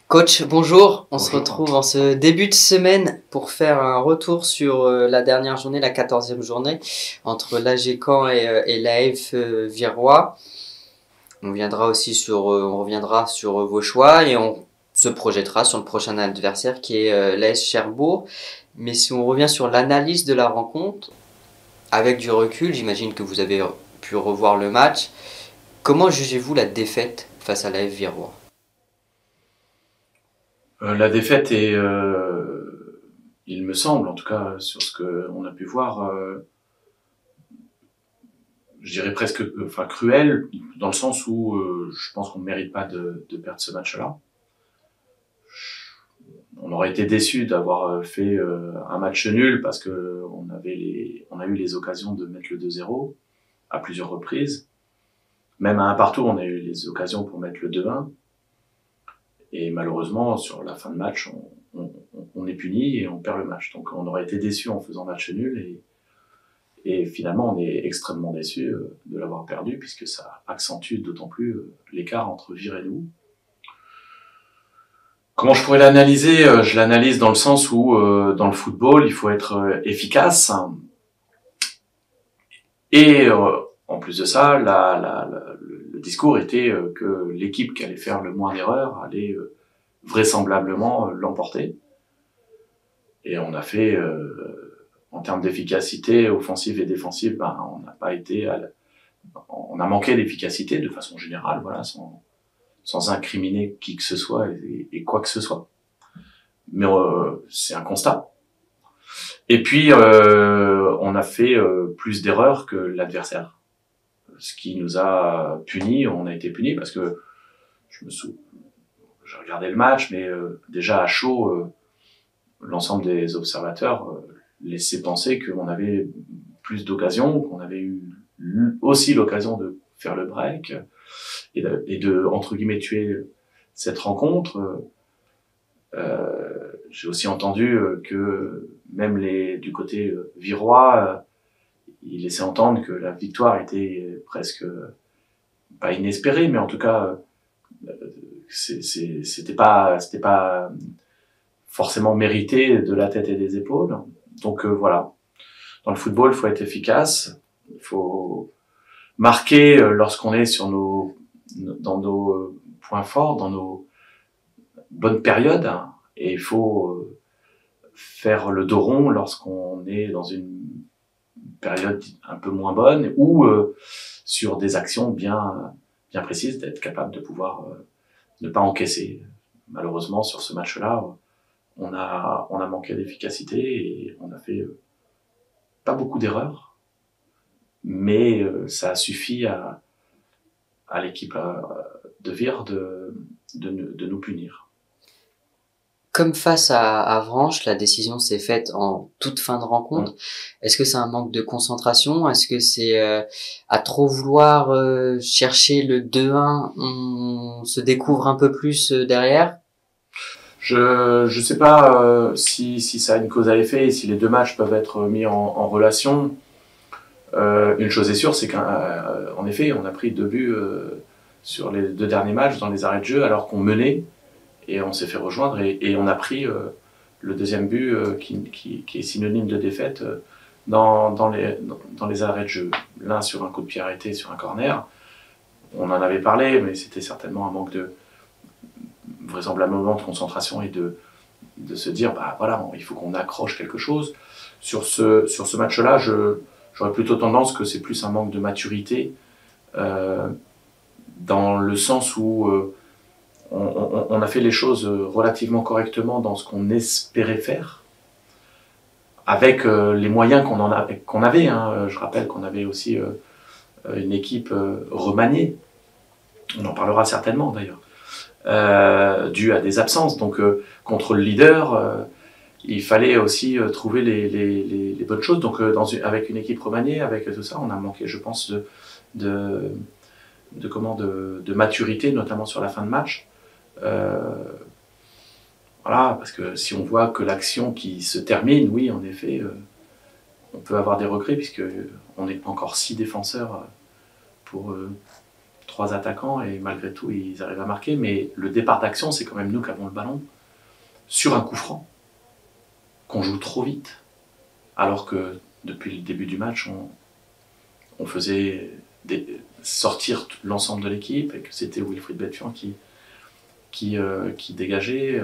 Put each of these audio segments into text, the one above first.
Coach, bonjour. On se Bonjour. retrouve en ce début de semaine pour faire un retour sur la dernière journée, la 14e journée, entre l'AG Caen et l'AF Virois. On reviendra sur vos choix et on se projettera sur le prochain adversaire qui est l'AS Cherbourg. Mais si on revient sur l'analyse de la rencontre, avec du recul, j'imagine que vous avez pu revoir le match. Comment jugez-vous la défaite face à l'AF Virois? La défaite est, il me semble, en tout cas sur ce qu'on a pu voir, je dirais presque, cruelle, dans le sens où je pense qu'on ne mérite pas de perdre ce match-là. On aurait été déçus d'avoir fait un match nul parce que on a eu les occasions de mettre le 2-0 à plusieurs reprises. Même à un partout, on a eu les occasions pour mettre le 2-1. Et malheureusement, sur la fin de match, on est puni et on perd le match. Donc on aurait été déçus en faisant match nul et finalement on est extrêmement déçus de l'avoir perdu puisque ça accentue d'autant plus l'écart entre Vire et nous. Comment je pourrais l'analyser? Je l'analyse dans le sens où dans le football, il faut être efficace. Et en plus de ça, le discours était que l'équipe qui allait faire le moins d'erreurs allait vraisemblablement l'emporter. Et on a fait, en termes d'efficacité offensive et défensive, on n'a pas été, on a manqué d'efficacité de façon générale, voilà, sans incriminer qui que ce soit et quoi que ce soit. Mais c'est un constat. Et puis on a fait plus d'erreurs que l'adversaire, ce qui nous a punis. On a été punis parce que j'ai regardé le match, mais déjà à chaud, l'ensemble des observateurs laissaient penser qu'on avait plus d'occasions, qu'on avait eu aussi l'occasion de faire le break et de entre guillemets tuer cette rencontre. J'ai aussi entendu que même du côté virois, ils laissaient entendre que la victoire était presque pas inespérée, mais en tout cas c'était pas forcément mérité de la tête et des épaules. Donc voilà, dans le football, il faut être efficace, il faut marquer lorsqu'on est dans nos points forts, dans nos bonnes périodes, hein, et il faut faire le dos rond lorsqu'on est dans une période un peu moins bonne ou sur des actions bien précises, d'être capable de pouvoir ne pas encaisser. Malheureusement, sur ce match-là, on a manqué d'efficacité et on a fait pas beaucoup d'erreurs, mais ça a suffi à l'équipe de Vire de nous punir. Comme face à Avranches, la décision s'est faite en toute fin de rencontre. Est-ce que c'est un manque de concentration? Est-ce que c'est à trop vouloir chercher le 2-1, on se découvre un peu plus derrière? Je sais pas si ça a une cause à effet et si les deux matchs peuvent être mis en relation. Une chose est sûre, c'est qu'en effet, on a pris 2 buts sur les 2 derniers matchs dans les arrêts de jeu alors qu'on menait et on s'est fait rejoindre et on a pris le deuxième but qui est synonyme de défaite dans les arrêts de jeu. L'un sur un coup de pied arrêté sur un corner. On en avait parlé, mais c'était certainement un manque vraisemblablement de concentration et de se dire voilà, il faut qu'on accroche quelque chose. Sur ce match-là, j'aurais plutôt tendance que c'est plus un manque de maturité dans le sens où on a fait les choses relativement correctement dans ce qu'on espérait faire avec les moyens qu'on avait. Hein. Je rappelle qu'on avait aussi une équipe remaniée. On en parlera certainement d'ailleurs. Dû à des absences. Donc contre le leader, il fallait aussi trouver les bonnes choses. Donc avec une équipe remaniée, avec tout ça, on a manqué, je pense, de maturité, notamment sur la fin de match. Voilà, parce que si on voit que l'action qui se termine, oui, en effet, on peut avoir des regrets puisque on est encore 6 défenseurs pour 3 attaquants et malgré tout, ils arrivent à marquer. Mais le départ d'action, c'est quand même nous qui avons le ballon sur un coup franc, qu'on joue trop vite. Alors que depuis le début du match, on faisait sortir l'ensemble de l'équipe et que c'était Wilfried Betfian qui dégageait.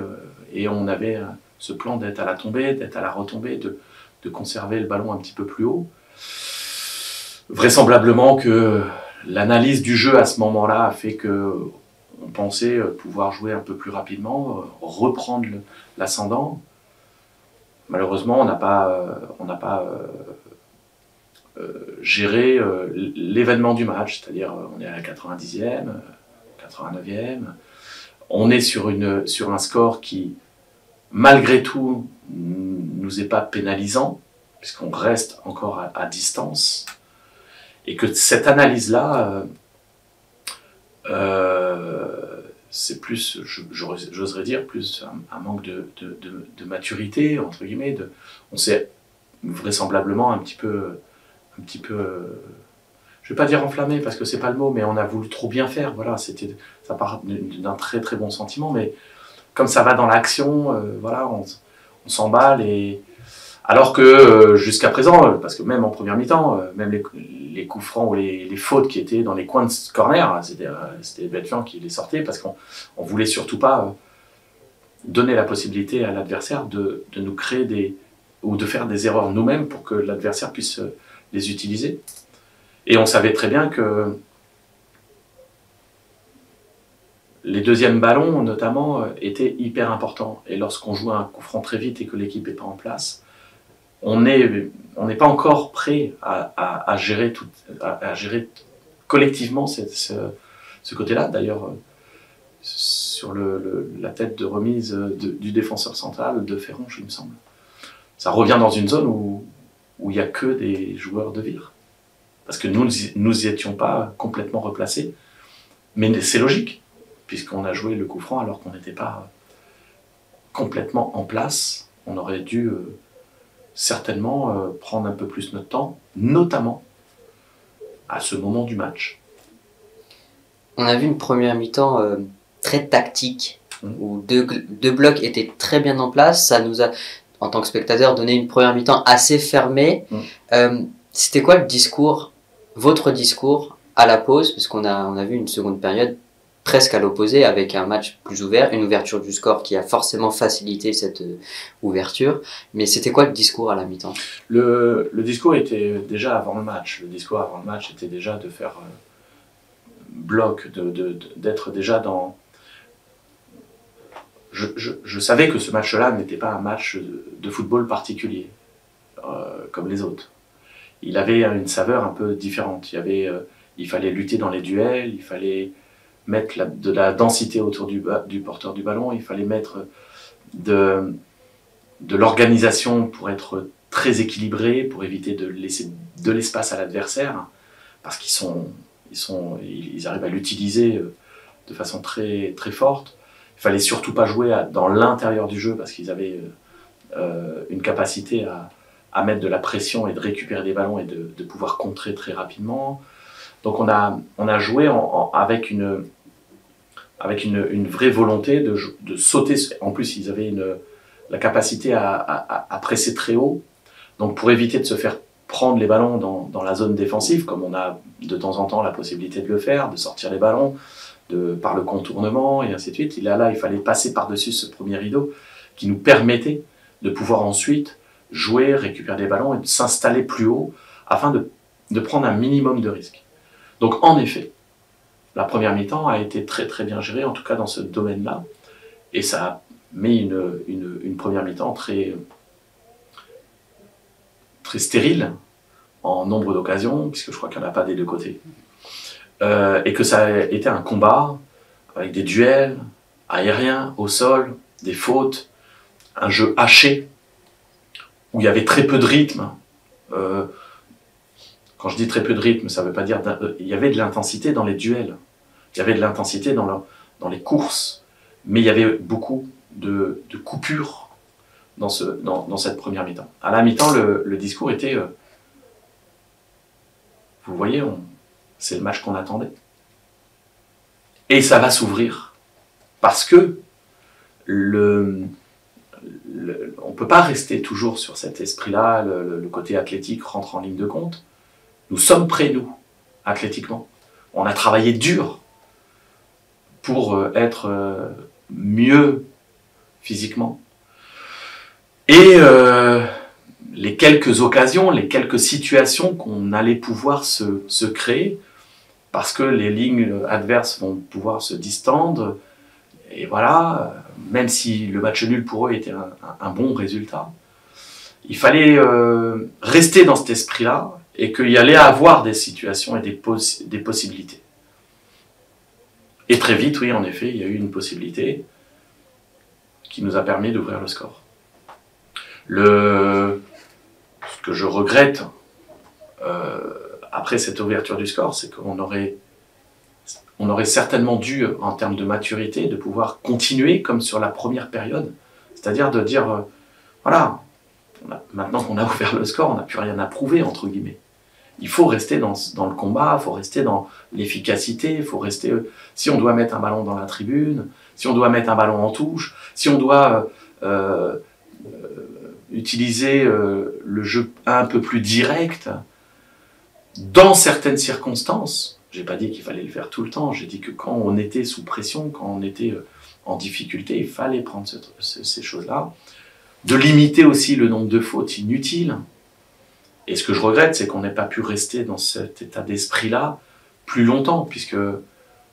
Et on avait ce plan d'être à la tombée, d'être à la retombée, de conserver le ballon un petit peu plus haut. Vraisemblablement que l'analyse du jeu à ce moment-là a fait que on pensait pouvoir jouer un peu plus rapidement, reprendre l'ascendant. Malheureusement, on n'a pas géré l'événement du match, c'est-à-dire on est à la 90e, 89e, on est sur un score qui, malgré tout, nous est pas pénalisant, puisqu'on reste encore à distance, et que cette analyse-là, c'est plus, j'oserais dire, plus un manque de maturité, entre guillemets. On s'est vraisemblablement un petit peu, je vais pas dire enflammé parce que c'est pas le mot, mais on a voulu trop bien faire. Voilà, ça part d'un très très bon sentiment, mais comme ça va dans l'action, voilà, on s'emballe et alors que jusqu'à présent, parce que même en première mi-temps, même les coups francs ou les fautes qui étaient dans les coins de corner, c'était Betfian qui les sortait parce qu'on voulait surtout pas donner la possibilité à l'adversaire de nous créer ou de faire des erreurs nous-mêmes pour que l'adversaire puisse les utiliser. Et on savait très bien que les deuxièmes ballons, notamment, étaient hyper importants. Et lorsqu'on joue un coup franc très vite et que l'équipe n'est pas en place, on n'est pas encore prêt à gérer collectivement ce côté-là. D'ailleurs, sur la tête de remise du défenseur central de Ferronche, il me semble. Ça revient dans une zone où il n'y a que des joueurs de vire. Parce que nous n'y étions pas complètement replacés. Mais c'est logique, puisqu'on a joué le coup franc alors qu'on n'était pas complètement en place. On aurait dû certainement prendre un peu plus notre temps, notamment à ce moment du match. On a vu une première mi-temps très tactique, où deux blocs étaient très bien en place. Ça nous a, en tant que spectateur, donné une première mi-temps assez fermée. C'était quoi le discours, votre discours à la pause? Parce qu'on a vu une seconde période presque à l'opposé, avec un match plus ouvert, une ouverture du score qui a forcément facilité cette ouverture. Mais c'était quoi le discours à la mi-temps? Le discours était déjà avant le match. Le discours avant le match était déjà de faire bloc, d'être déjà dans... Je savais que ce match-là n'était pas un match de football particulier, comme les autres. Il avait une saveur un peu différente. Il fallait lutter dans les duels, il fallait mettre de la densité autour du porteur du ballon, il fallait mettre de l'organisation pour être très équilibré, pour éviter de laisser de l'espace à l'adversaire, parce qu'ils arrivent à l'utiliser de façon très, très forte. Il fallait surtout pas jouer dans l'intérieur du jeu, parce qu'ils avaient une capacité à mettre de la pression et de récupérer des ballons et de pouvoir contrer très rapidement. Donc on a joué avec une vraie volonté de sauter. En plus, ils avaient la capacité à presser très haut. Donc pour éviter de se faire prendre les ballons dans la zone défensive, comme on a de temps en temps la possibilité de le faire, de sortir les ballons par le contournement et ainsi de suite. Il fallait passer par-dessus ce premier rideau qui nous permettait de pouvoir ensuite jouer, récupérer des ballons et de s'installer plus haut afin de prendre un minimum de risques. Donc en effet, la première mi-temps a été très très bien gérée, en tout cas dans ce domaine-là, et ça a mis une première mi-temps très, très stérile en nombre d'occasions, puisque je crois qu'il n'y en a pas des deux côtés, et que ça a été un combat avec des duels aériens, au sol, des fautes, un jeu haché, où il y avait très peu de rythme. Quand je dis très peu de rythme, ça ne veut pas dire... Il y avait de l'intensité dans les duels. Il y avait de l'intensité dans les courses. Mais il y avait beaucoup de coupures dans cette première mi-temps. À la mi-temps, le discours était... vous voyez, c'est le match qu'on attendait. Et ça va s'ouvrir. Parce que on ne peut pas rester toujours sur cet esprit-là, le côté athlétique rentre en ligne de compte. Nous sommes prêts, nous, athlétiquement. On a travaillé dur pour être mieux physiquement. Et les quelques occasions, les quelques situations qu'on allait pouvoir se créer, parce que les lignes adverses vont pouvoir se distendre, et voilà, même si le match nul pour eux était un bon résultat, il fallait rester dans cet esprit-là, et qu'il y allait avoir des situations et des possibilités. Et très vite, oui, en effet, il y a eu une possibilité qui nous a permis d'ouvrir le score. Ce que je regrette après cette ouverture du score, c'est qu'on aurait certainement dû, en termes de maturité, de pouvoir continuer comme sur la première période. C'est-à-dire de dire, voilà, maintenant qu'on a ouvert le score, on n'a plus rien à prouver, entre guillemets. Il faut rester dans le combat, il faut rester dans l'efficacité, il faut rester... si on doit mettre un ballon dans la tribune, si on doit mettre un ballon en touche, si on doit utiliser le jeu un peu plus direct, dans certaines circonstances, j'ai pas dit qu'il fallait le faire tout le temps, j'ai dit que quand on était sous pression, quand on était en difficulté, il fallait prendre ces choses-là, de limiter aussi le nombre de fautes inutiles. Et ce que je regrette, c'est qu'on n'ait pas pu rester dans cet état d'esprit-là plus longtemps, puisque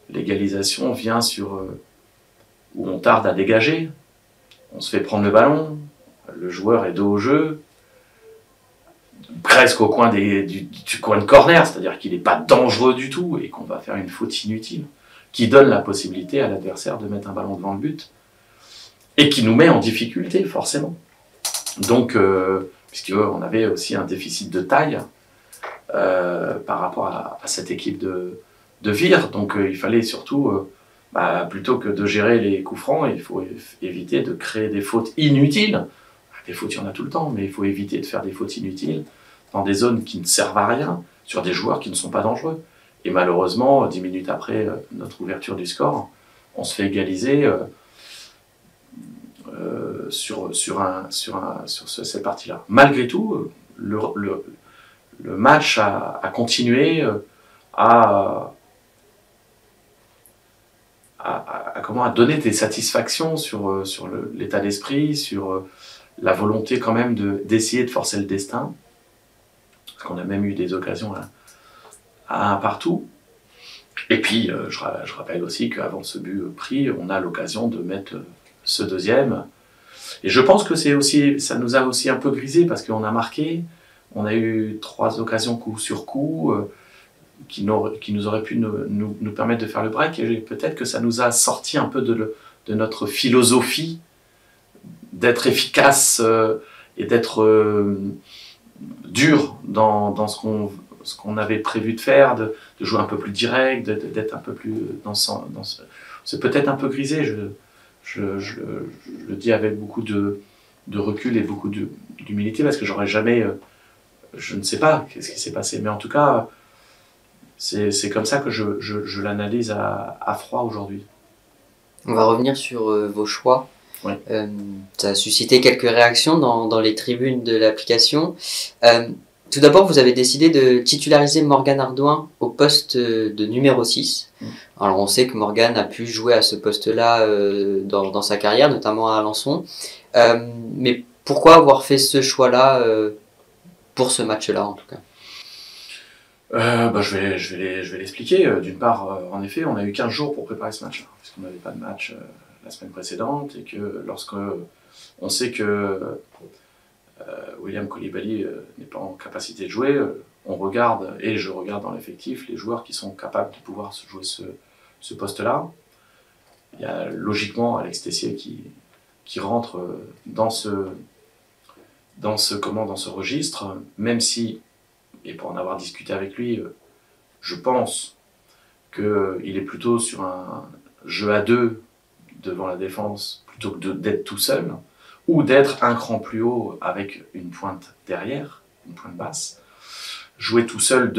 l'égalisation vient où on tarde à dégager, on se fait prendre le ballon, le joueur est dos au jeu, presque au coin du coin de corner, c'est-à-dire qu'il n'est pas dangereux du tout et qu'on va faire une faute inutile, qui donne la possibilité à l'adversaire de mettre un ballon devant le but et qui nous met en difficulté, forcément. Donc, puisqu'on avait aussi un déficit de taille par rapport à cette équipe de Vire, donc il fallait surtout, plutôt que de gérer les coups francs, il faut éviter de créer des fautes inutiles. Des fautes, il y en a tout le temps, mais il faut éviter de faire des fautes inutiles dans des zones qui ne servent à rien, sur des joueurs qui ne sont pas dangereux. Et malheureusement, 10 minutes après notre ouverture du score, on se fait égaliser sur cette partie-là. Malgré tout, le match a continué à donner des satisfactions sur l'état d'esprit, sur la volonté quand même d'essayer de forcer le destin, parce qu'on a même eu des occasions à un partout. Et puis, je rappelle aussi qu'avant ce but pris, on a l'occasion de mettre ce deuxième. Et je pense que ça nous a aussi un peu grisé, parce qu'on a marqué, on a eu 3 occasions coup sur coup, qui nous auraient pu nous permettre de faire le break, et peut-être que ça nous a sorti un peu de notre philosophie d'être efficace et d'être dur dans ce qu'on avait prévu de faire, de jouer un peu plus direct, d'être un peu plus c'est peut-être un peu grisé, je le dis avec beaucoup de recul et beaucoup d'humilité, parce que j'aurais jamais... je ne sais pas qu'est-ce qui s'est passé, mais en tout cas, c'est comme ça que je l'analyse à froid aujourd'hui. On va revenir sur vos choix. Oui. Ça a suscité quelques réactions dans les tribunes de l'application. Tout d'abord, vous avez décidé de titulariser Morgan Ardouin au poste de numéro 6. Alors, on sait que Morgan a pu jouer à ce poste-là dans sa carrière, notamment à Alençon. Mais pourquoi avoir fait ce choix-là pour ce match-là, en tout cas? Je vais l'expliquer. D'une part, en effet, on a eu 15 jours pour préparer ce match-là, puisqu'on n'avait pas de match la semaine précédente, et que lorsque on sait que William Koulibaly n'est pas en capacité de jouer, on regarde, et je regarde dans l'effectif, les joueurs qui sont capables de pouvoir jouer ce poste-là. Il y a logiquement Alex Tessier qui rentre dans ce registre, même si, et pour en avoir discuté avec lui, je pense qu'il est plutôt sur un jeu à 2 devant la défense, plutôt que d'être tout seul, ou d'être un cran plus haut avec une pointe derrière, une pointe basse. Jouer tout seul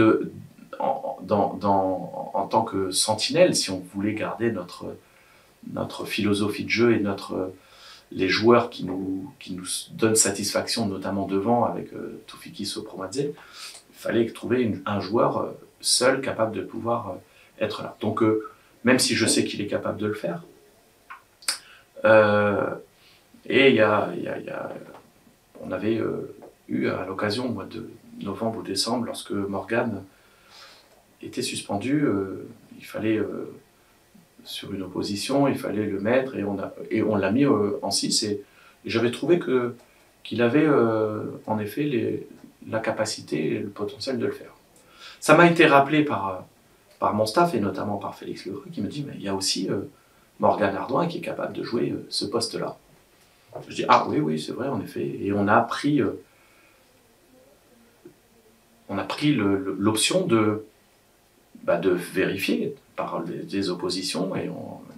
en tant que sentinelle, si on voulait garder notre philosophie de jeu et les joueurs qui nous donnent satisfaction, notamment devant avec Toufiki Sopromadze, il fallait trouver un joueur seul capable de pouvoir être là. Donc, même si je sais qu'il est capable de le faire, et on avait eu à l'occasion au mois de novembre ou décembre, lorsque Morgan était suspendu, il fallait, sur une opposition, il fallait le mettre et on l'a mis en 6 et j'avais trouvé qu'il avait en effet la capacité et le potentiel de le faire. Ça m'a été rappelé par mon staff et notamment par Félix Legreux qui me dit mais il y a aussi Morgan Ardouin qui est capable de jouer ce poste-là. Je dis ah oui c'est vrai en effet et on a pris l'option de vérifier par des oppositions et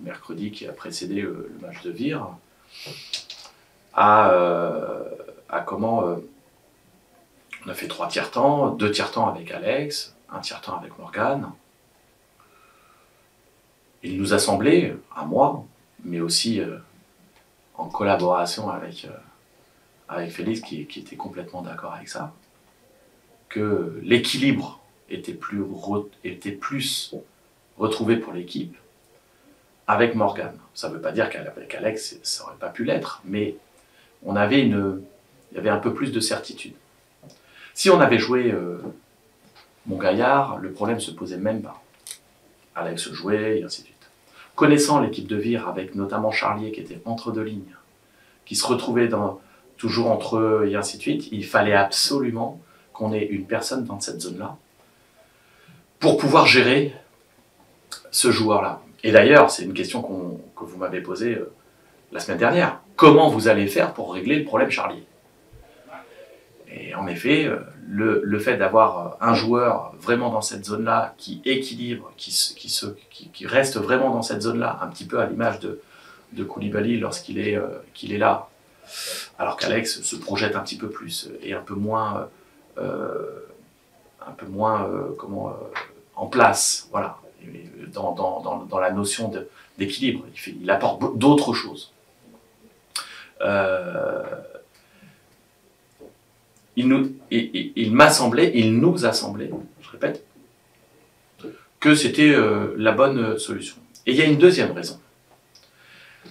mercredi qui a précédé le match de Vire à comment on a fait 3 tiers-temps, 2 tiers-temps avec Alex, 1 tiers-temps avec Morgan. Il nous a semblé, à moi, mais aussi en collaboration avec Félix qui était complètement d'accord avec ça, que l'équilibre était plus retrouvé pour l'équipe avec Morgan. Ça ne veut pas dire qu'avec Alex, ça n'aurait pas pu l'être, mais il y avait un peu plus de certitude. Si on avait joué Montgaillard, le problème ne se posait même pas. Alex jouait, et ainsi de suite. Connaissant l'équipe de Vire, avec notamment Charlier qui était entre 2 lignes, qui se retrouvait toujours entre eux, et ainsi de suite, il fallait absolument qu'on ait une personne dans cette zone-là pour pouvoir gérer ce joueur-là. Et d'ailleurs, c'est une question que vous m'avez posée la semaine dernière. Comment vous allez faire pour régler le problème Charlier? Et en effet, le fait d'avoir un joueur vraiment dans cette zone-là, qui équilibre, qui reste vraiment dans cette zone-là, un petit peu à l'image de Koulibaly lorsqu'il est là, alors qu'Alex se projette un petit peu plus et un peu moins en place, voilà, dans la notion d'équilibre. Il apporte d'autres choses. Il nous a semblé, je répète, que c'était la bonne solution. Et il y a une deuxième raison.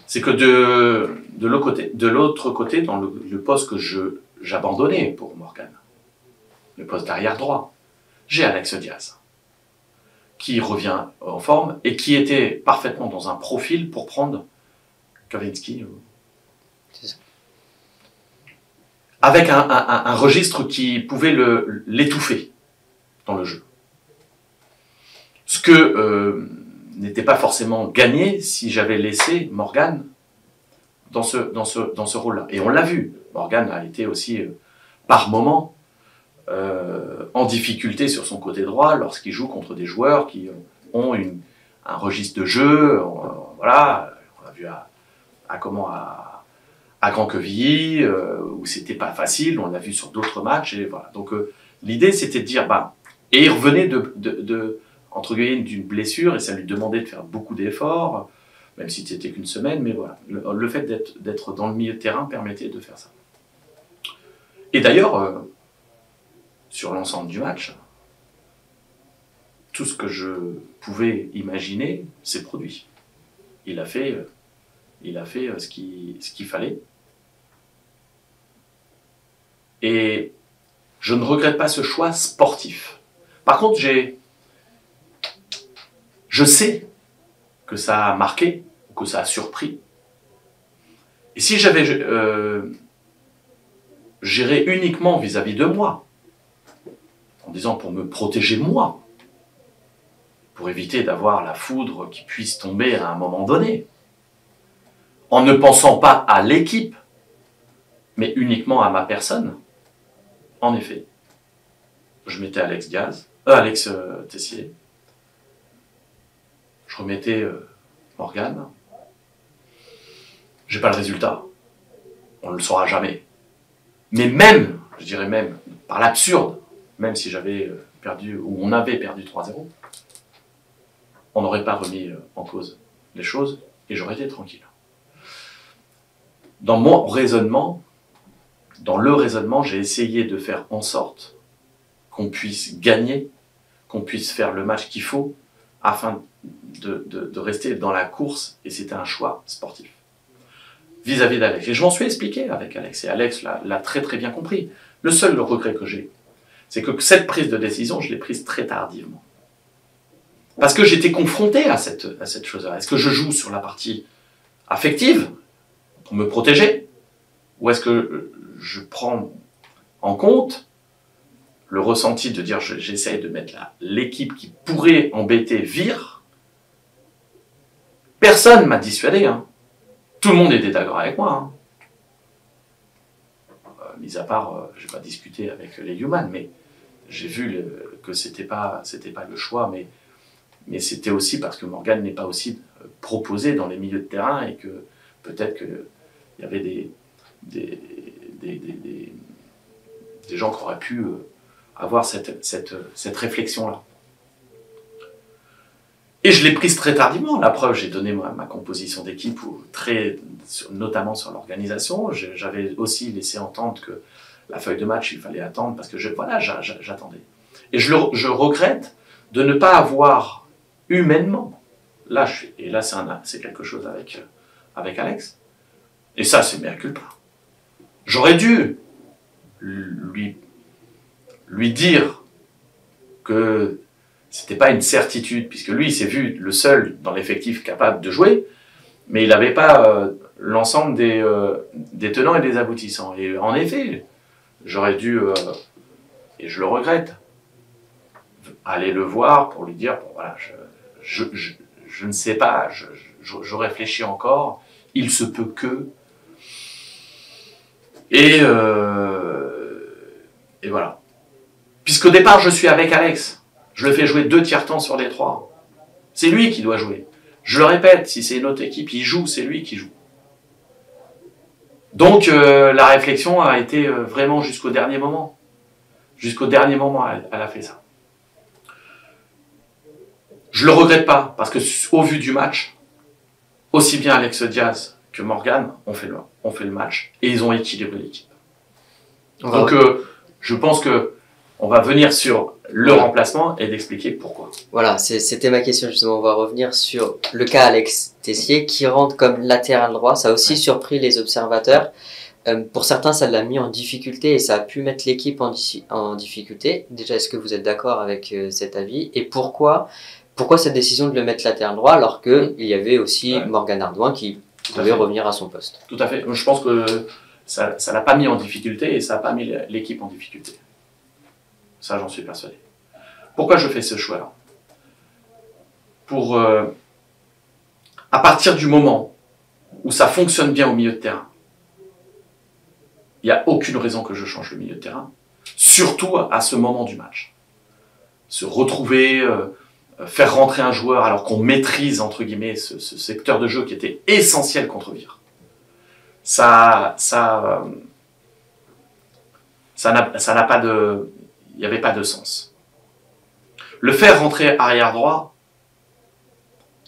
C'est que de l'autre côté, dans le poste que j'abandonnais pour Morgan, le poste d'arrière droit, j'ai Alex Diaz, qui revient en forme et qui était parfaitement dans un profil pour prendre Kavinsky. Avec un registre qui pouvait l'étouffer dans le jeu. Ce que n'était pas forcément gagné si j'avais laissé Morgan dans ce rôle-là. Et on l'a vu, Morgan a été aussi, par moment, en difficulté sur son côté droit lorsqu'il joue contre des joueurs qui ont un registre de jeu. Voilà, on l'a vu à Grand-Quevilly, où c'était pas facile, on l'a vu sur d'autres matchs, et voilà. Donc l'idée c'était de dire, et il revenait entre guillemets d'une blessure, et ça lui demandait de faire beaucoup d'efforts, même si c'était qu'une semaine, mais voilà. Le fait d'être dans le milieu de terrain permettait de faire ça. Et d'ailleurs, sur l'ensemble du match, tout ce que je pouvais imaginer s'est produit. Il a fait ce qu'il fallait. Et je ne regrette pas ce choix sportif. Par contre, je sais que ça a marqué, que ça a surpris. Et si j'avais géré uniquement vis-à-vis de moi, en disant pour me protéger moi, pour éviter d'avoir la foudre qui puisse tomber à un moment donné, en ne pensant pas à l'équipe, mais uniquement à ma personne, en effet, je mettais Alex Tessier, je remettais Morgan. J'ai pas le résultat, on ne le saura jamais. Mais même, je dirais même, par l'absurde, même si j'avais perdu, ou on avait perdu 3-0, on n'aurait pas remis en cause les choses et j'aurais été tranquille. Dans mon raisonnement, dans le raisonnement, j'ai essayé de faire en sorte qu'on puisse gagner, qu'on puisse faire le match qu'il faut afin de rester dans la course, et c'était un choix sportif vis-à-vis d'Alex. Et je m'en suis expliqué avec Alex, et Alex l'a très très bien compris. Le seul regret que j'ai, c'est que cette prise de décision, je l'ai prise très tardivement. Parce que j'étais confronté à cette chose-là. Est-ce que je joue sur la partie affective pour me protéger, ou est-ce que je prends en compte le ressenti de dire j'essaye de mettre l'équipe qui pourrait embêter vire. Personne m'a dissuadé. Hein. Tout le monde était d'accord avec moi. Hein. Mis à part, je n'ai pas discuté avec les Human, mais j'ai vu que c'était pas le choix, mais c'était aussi parce que Morgan n'est pas aussi proposé dans les milieux de terrain et que peut-être qu'il y avait des gens qui auraient pu avoir cette réflexion-là. Et je l'ai prise très tardivement. La preuve, j'ai donné ma composition d'équipe, notamment sur l'organisation. J'avais aussi laissé entendre que la feuille de match, il fallait attendre parce que j'attendais. Et je regrette de ne pas avoir humainement, et là c'est quelque chose avec Alex, et ça c'est mea culpa. J'aurais dû lui dire que c'était pas une certitude, puisque lui, il s'est vu le seul dans l'effectif capable de jouer, mais il n'avait pas l'ensemble des tenants et des aboutissants. Et en effet, j'aurais dû, et je le regrette, aller le voir pour lui dire, bon, voilà, je ne sais pas, je réfléchis encore, il se peut que... Et voilà. Puisqu'au départ, je suis avec Alex. Je le fais jouer 2 tiers-temps sur les 3. C'est lui qui doit jouer. Je le répète, si c'est une autre équipe, il joue, c'est lui qui joue. Donc, la réflexion a été vraiment jusqu'au dernier moment. Jusqu'au dernier moment, elle a fait ça. Je le regrette pas, parce que au vu du match, aussi bien Alex Diaz que Morgan ont fait le match, et ils ont équilibré l'équipe. Donc, je pense que on va venir sur le remplacement et d'expliquer pourquoi. Voilà, c'était ma question justement. On va revenir sur le cas Alex Tessier qui rentre comme latéral droit. Ça a aussi surpris les observateurs. Pour certains, ça l'a mis en difficulté et ça a pu mettre l'équipe en difficulté. Déjà, est-ce que vous êtes d'accord avec cet avis? Et pourquoi cette décision de le mettre latéral droit alors qu'il y avait aussi Morgan Ardouin qui pouvait revenir à son poste? Tout à fait. Je pense que ça l'a pas mis en difficulté et ça n'a pas mis l'équipe en difficulté. Ça, j'en suis persuadé. Pourquoi je fais ce choix-là? Pour, à partir du moment où ça fonctionne bien au milieu de terrain, il n'y a aucune raison que je change le milieu de terrain, surtout à ce moment du match. Se retrouver, faire rentrer un joueur alors qu'on maîtrise, entre guillemets, ce secteur de jeu qui était essentiel contre Vire. Ça n'a pas de... Il n'y avait pas de sens. Le faire rentrer arrière droit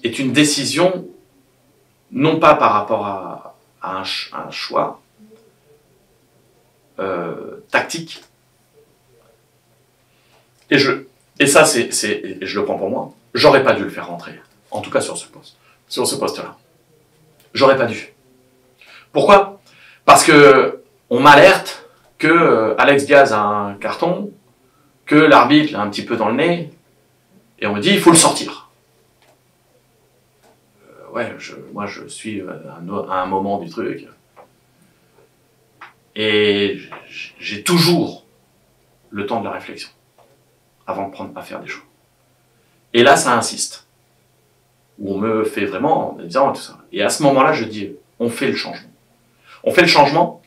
est une décision, non pas par rapport à un choix tactique. Et ça, je le prends pour moi. J'aurais pas dû le faire rentrer. En tout cas sur ce poste. Sur ce poste-là. J'aurais pas dû. Pourquoi? Parce que on m'alerte que Alex Diaz a un carton, que l'arbitre l'a un petit peu dans le nez, et on me dit il faut le sortir. Moi je suis à un moment du truc, et j'ai toujours le temps de la réflexion avant de prendre à faire des choix. Et là ça insiste, où on me fait vraiment en disant tout ça. Et à ce moment-là je dis on fait le changement. On fait le changement,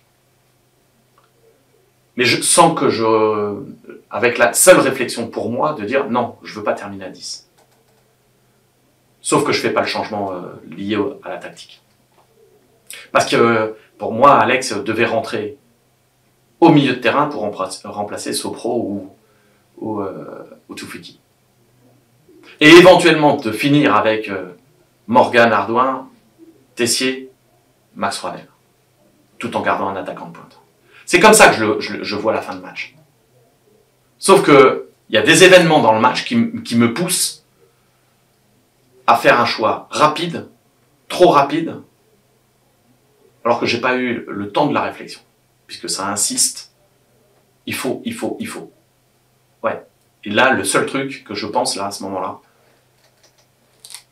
mais je sens que avec la seule réflexion pour moi de dire non, je veux pas terminer à 10. Sauf que je fais pas le changement lié à la tactique. Parce que pour moi, Alex devait rentrer au milieu de terrain pour remplacer Sopro ou Tufiki. Et éventuellement de finir avec Morgan, Hardouin, Tessier, Max Froidel, tout en gardant un attaquant de pointe. C'est comme ça que je vois la fin de match. Sauf que il y a des événements dans le match qui me poussent à faire un choix rapide, trop rapide, alors que j'ai pas eu le temps de la réflexion, puisque ça insiste. Il faut. Ouais. Et là, le seul truc que je pense là à ce moment-là,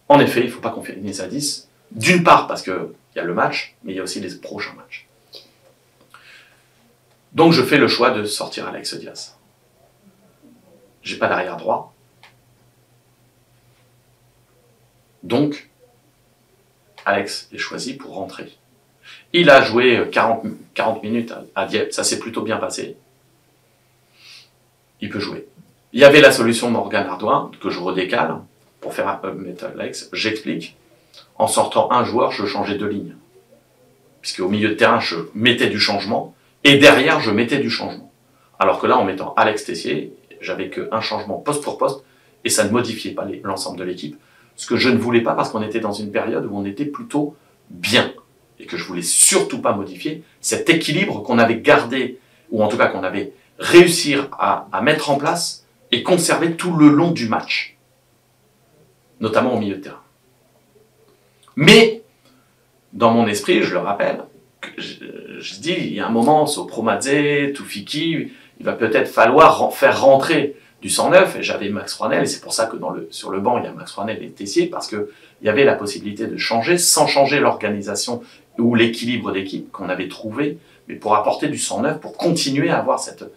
en effet, il faut pas qu'on finisse à 10. D'une part parce que il y a le match, mais il y a aussi les prochains matchs. Donc je fais le choix de sortir Alex Diaz. J'ai pas d'arrière droit. Donc, Alex est choisi pour rentrer. Il a joué 40 minutes à Dieppe, ça s'est plutôt bien passé. Il peut jouer. Il y avait la solution Morgan Hardouin, que je redécale, pour faire mettre Alex. J'explique. En sortant un joueur, je changeais de ligne. Puisque au milieu de terrain, je mettais du changement, et derrière, je mettais du changement. Alors que là, en mettant Alex Tessier, j'avais qu'un changement poste pour poste, et ça ne modifiait pas l'ensemble de l'équipe. Ce que je ne voulais pas, parce qu'on était dans une période où on était plutôt bien, et que je voulais surtout pas modifier cet équilibre qu'on avait gardé, ou en tout cas qu'on avait réussi à mettre en place, et conserver tout le long du match. Notamment au milieu de terrain. Mais, dans mon esprit, je le rappelle, je dis, il y a un moment, Sopromadze, Toufiki, il va peut-être falloir faire rentrer du 109, et j'avais Max Froidel, et c'est pour ça que sur le banc, il y a Max Froidel et Tessier, parce qu'il y avait la possibilité de changer, sans changer l'organisation ou l'équilibre d'équipe qu'on avait trouvé, mais pour apporter du 109, pour continuer à avoir cela.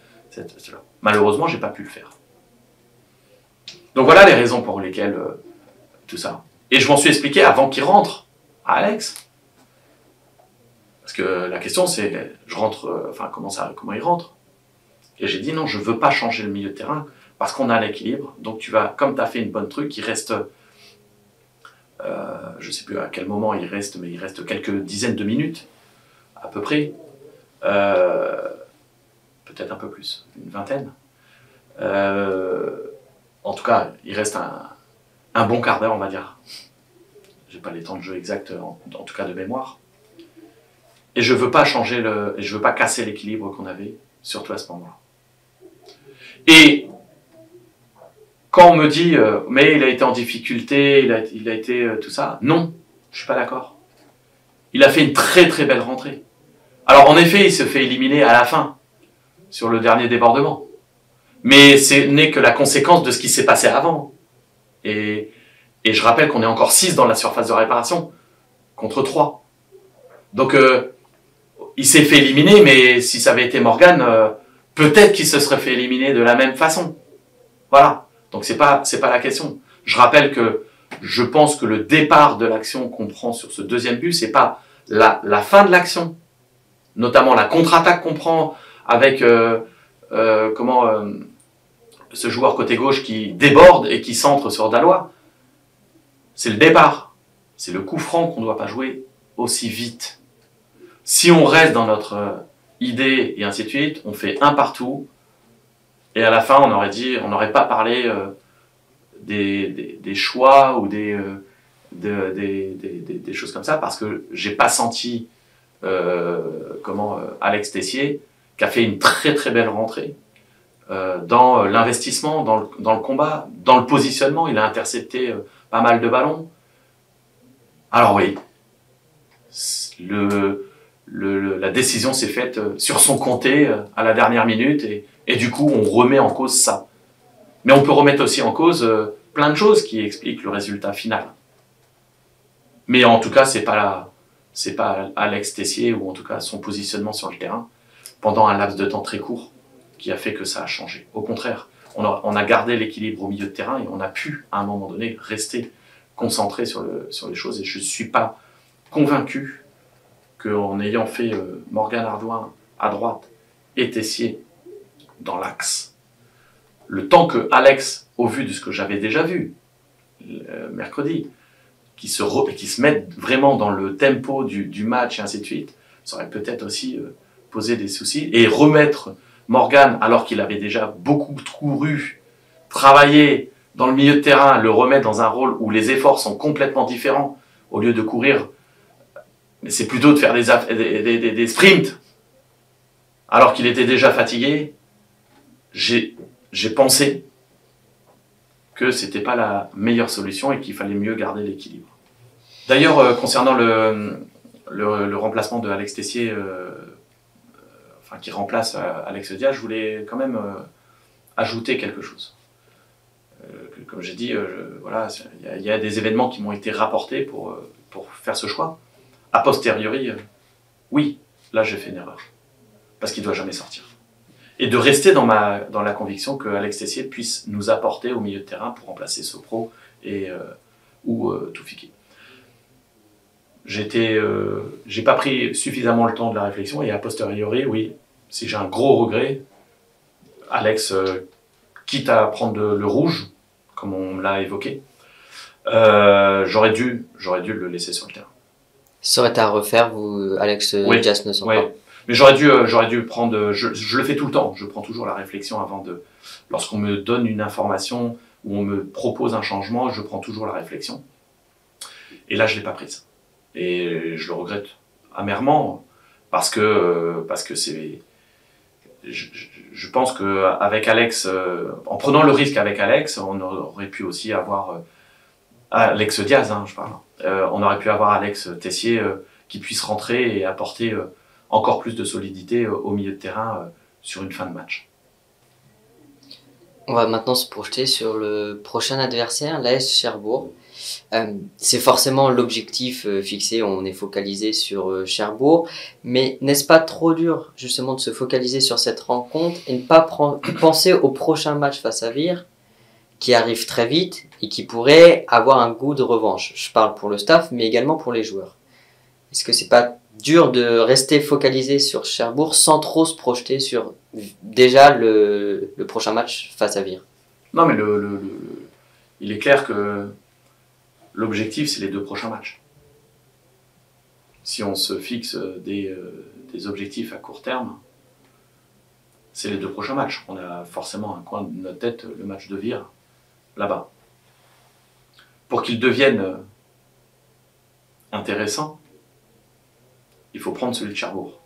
Malheureusement, j'ai pas pu le faire. Donc voilà les raisons pour lesquelles tout ça. Et je m'en suis expliqué avant qu'il rentre, à Alex. Parce que la question c'est, je rentre, comment il rentre. Et j'ai dit non, je veux pas changer le milieu de terrain, parce qu'on a l'équilibre. Donc tu vas, comme tu as fait une bonne truc, il reste, je sais plus à quel moment il reste, mais il reste quelques dizaines de minutes, à peu près. Peut-être un peu plus, une vingtaine. En tout cas, il reste un bon quart d'heure, on va dire. J'ai pas les temps de jeu exacts, en tout cas de mémoire. Et je veux pas changer je veux pas casser l'équilibre qu'on avait, surtout à ce moment-là. Et quand on me dit, mais il a été en difficulté, il a été tout ça, non, je suis pas d'accord. Il a fait une très très belle rentrée. Alors en effet, il se fait éliminer à la fin, sur le dernier débordement. Mais ce n'est que la conséquence de ce qui s'est passé avant. Et je rappelle qu'on est encore 6 dans la surface de réparation, contre 3. Donc, il s'est fait éliminer, mais si ça avait été Morgan, peut-être qu'il se serait fait éliminer de la même façon. Voilà. Donc, c'est pas la question. Je rappelle que je pense que le départ de l'action qu'on prend sur ce deuxième but, c'est pas la fin de l'action. Notamment la contre-attaque qu'on prend avec, ce joueur côté gauche qui déborde et qui centre sur Dalois. C'est le départ. C'est le coup franc qu'on ne doit pas jouer aussi vite. Si on reste dans notre idée et ainsi de suite, on fait un partout, et à la fin on n'aurait pas parlé des choix ou des choses comme ça, parce que j'ai pas senti Alex Tessier, qui a fait une très très belle rentrée, dans l'investissement, dans le combat, dans le positionnement. Il a intercepté pas mal de ballons. Alors oui, la décision s'est faite sur son comté à la dernière minute, et du coup on remet en cause ça. Mais on peut remettre aussi en cause plein de choses qui expliquent le résultat final. Mais en tout cas, c'est pas Alex Tessier, ou en tout cas son positionnement sur le terrain pendant un laps de temps très court, qui a fait que ça a changé. Au contraire, on a gardé l'équilibre au milieu de terrain, et on a pu, à un moment donné, rester concentré sur les choses. Et je ne suis pas convaincu qu'en ayant fait Morgan Hardouin à droite et Tessier dans l'axe, le temps que Alex, au vu de ce que j'avais déjà vu mercredi, qui se mette vraiment dans le tempo du match et ainsi de suite, ça aurait peut-être aussi posé des soucis. Et remettre Morgan, alors qu'il avait déjà beaucoup couru, travaillé dans le milieu de terrain, le remettre dans un rôle où les efforts sont complètement différents, au lieu de courir, mais c'est plutôt de faire des sprints, alors qu'il était déjà fatigué, j'ai pensé que c'était pas la meilleure solution et qu'il fallait mieux garder l'équilibre. D'ailleurs, concernant le remplacement de Alex Tessier, qui remplace Alex Diaz, je voulais quand même ajouter quelque chose. Comme j'ai dit, voilà, il y a des événements qui m'ont été rapportés pour faire ce choix. A posteriori, oui, là j'ai fait une erreur. Parce qu'il ne doit jamais sortir. Et de rester dans la conviction que Alex Tessier puisse nous apporter au milieu de terrain pour remplacer Sopro ou Toufiki. J'ai pas pris suffisamment le temps de la réflexion et a posteriori, oui, si j'ai un gros regret, Alex, quitte à prendre le rouge, comme on l'a évoqué, j'aurais dû le laisser sur le terrain. Ça aurait été à refaire, vous, Alex Diaz ne sont pas. Mais j'aurais dû prendre, je le fais tout le temps, je prends toujours la réflexion lorsqu'on me donne une information ou on me propose un changement, je prends toujours la réflexion. Et là, je l'ai pas prise. Et je le regrette amèrement parce que c'est, je pense que avec Alex, en prenant le risque avec Alex, on aurait pu aussi avoir Alex Diaz, je parle. On aurait pu avoir Alex Tessier qui puisse rentrer et apporter encore plus de solidité au milieu de terrain sur une fin de match. On va maintenant se projeter sur le prochain adversaire, l'AS Cherbourg. C'est forcément l'objectif fixé, on est focalisé sur Cherbourg, mais n'est-ce pas trop dur justement de se focaliser sur cette rencontre et ne pas penser au prochain match face à Vire qui arrive très vite et qui pourrait avoir un goût de revanche? Je parle pour le staff, mais également pour les joueurs. Est-ce que c'est pas dur de rester focalisé sur Cherbourg sans trop se projeter sur déjà le prochain match face à Vire? Non, mais il est clair que l'objectif, c'est les 2 prochains matchs. Si on se fixe des objectifs à court terme, c'est les 2 prochains matchs. On a forcément un coin de notre tête, le match de Vire, là-bas. Pour qu'il devienne intéressant, il faut prendre celui de Cherbourg.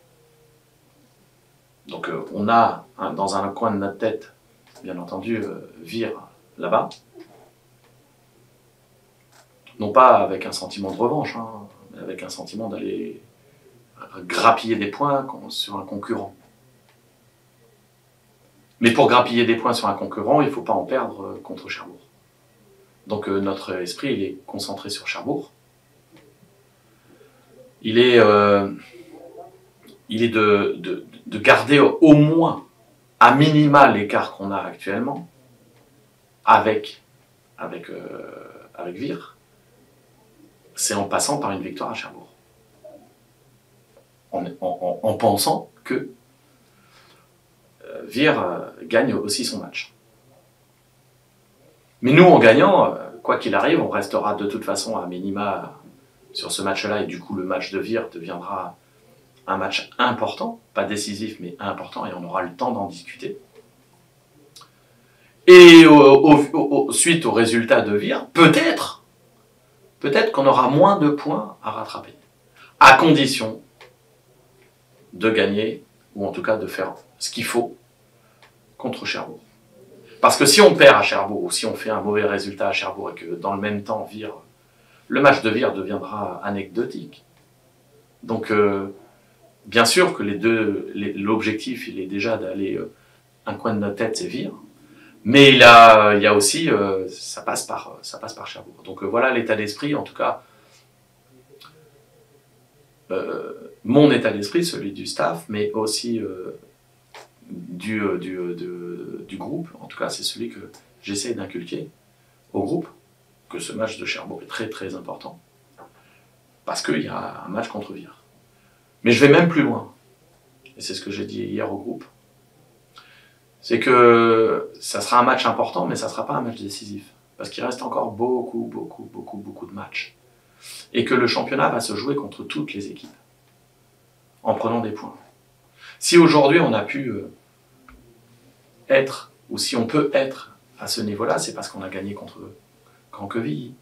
Donc on a dans un coin de notre tête, bien entendu, Vire là-bas. Non pas avec un sentiment de revanche, mais avec un sentiment d'aller grappiller des points sur un concurrent. Mais pour grappiller des points sur un concurrent, il ne faut pas en perdre contre Cherbourg. Donc notre esprit, il est concentré sur Cherbourg. Il est de garder au moins, à minima, l'écart qu'on a actuellement avec Vire. C'est en passant par une victoire à Cherbourg. En pensant que Vire gagne aussi son match. Mais nous, en gagnant, quoi qu'il arrive, on restera de toute façon à minima sur ce match-là, et du coup, le match de Vire deviendra un match important, pas décisif, mais important, et on aura le temps d'en discuter. Et suite au résultat de Vire, peut-être qu'on aura moins de points à rattraper, à condition de gagner, ou en tout cas de faire ce qu'il faut contre Cherbourg. Parce que si on perd à Cherbourg, ou si on fait un mauvais résultat à Cherbourg, et que dans le même temps, le match de Vire deviendra anecdotique. Donc, bien sûr que l'objectif, il est déjà d'aller, un coin de notre tête, c'est Vire. Mais il y a aussi, ça passe par Cherbourg. Donc voilà l'état d'esprit, en tout cas, mon état d'esprit, celui du staff, mais aussi du groupe. En tout cas, c'est celui que j'essaie d'inculquer au groupe, que ce match de Cherbourg est très très important, parce qu'il y a un match contre Vire. Mais je vais même plus loin, et c'est ce que j'ai dit hier au groupe. C'est que ça sera un match important, mais ça ne sera pas un match décisif. Parce qu'il reste encore beaucoup de matchs. Et que le championnat va se jouer contre toutes les équipes, en prenant des points. Si aujourd'hui on a pu être, ou si on peut être à ce niveau-là, c'est parce qu'on a gagné contre Caen-Quevilly,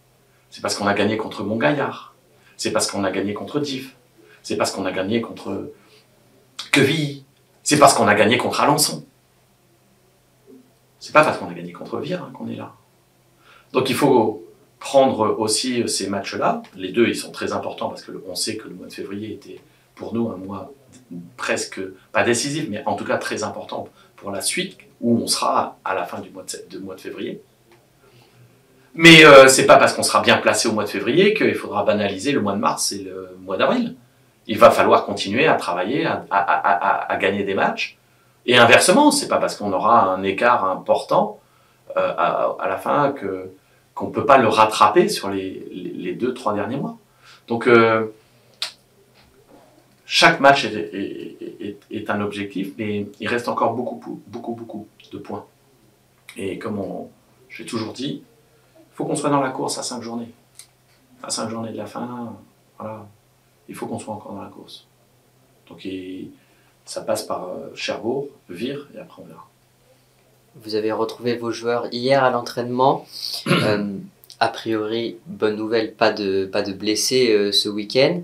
c'est parce qu'on a gagné contre Montgaillard, c'est parce qu'on a gagné contre Dives, c'est parce qu'on a gagné contre Quevilly, c'est parce qu'on a gagné contre Alençon. C'est pas parce qu'on a gagné contre Vire qu'on est là. Donc il faut prendre aussi ces matchs-là. Les deux, ils sont très importants parce qu'on sait que le mois de février était pour nous un mois presque, pas décisif, mais en tout cas très important pour la suite, où on sera à la fin du mois de février. Mais c'est pas parce qu'on sera bien placé au mois de février qu'il faudra banaliser le mois de mars et le mois d'avril. Il va falloir continuer à travailler, à gagner des matchs. Et inversement, c'est pas parce qu'on aura un écart important à la fin qu'on ne peut pas le rattraper sur les 2-3 derniers mois. Donc chaque match est un objectif, mais il reste encore beaucoup de points. Et comme j'ai toujours dit, il faut qu'on soit dans la course à 5 journées. À 5 journées de la fin, voilà, il faut qu'on soit encore dans la course. Donc ça passe par Cherbourg, Vire, et après on verra. Vous avez retrouvé vos joueurs hier à l'entraînement. A priori, bonne nouvelle, pas de blessés ce week-end.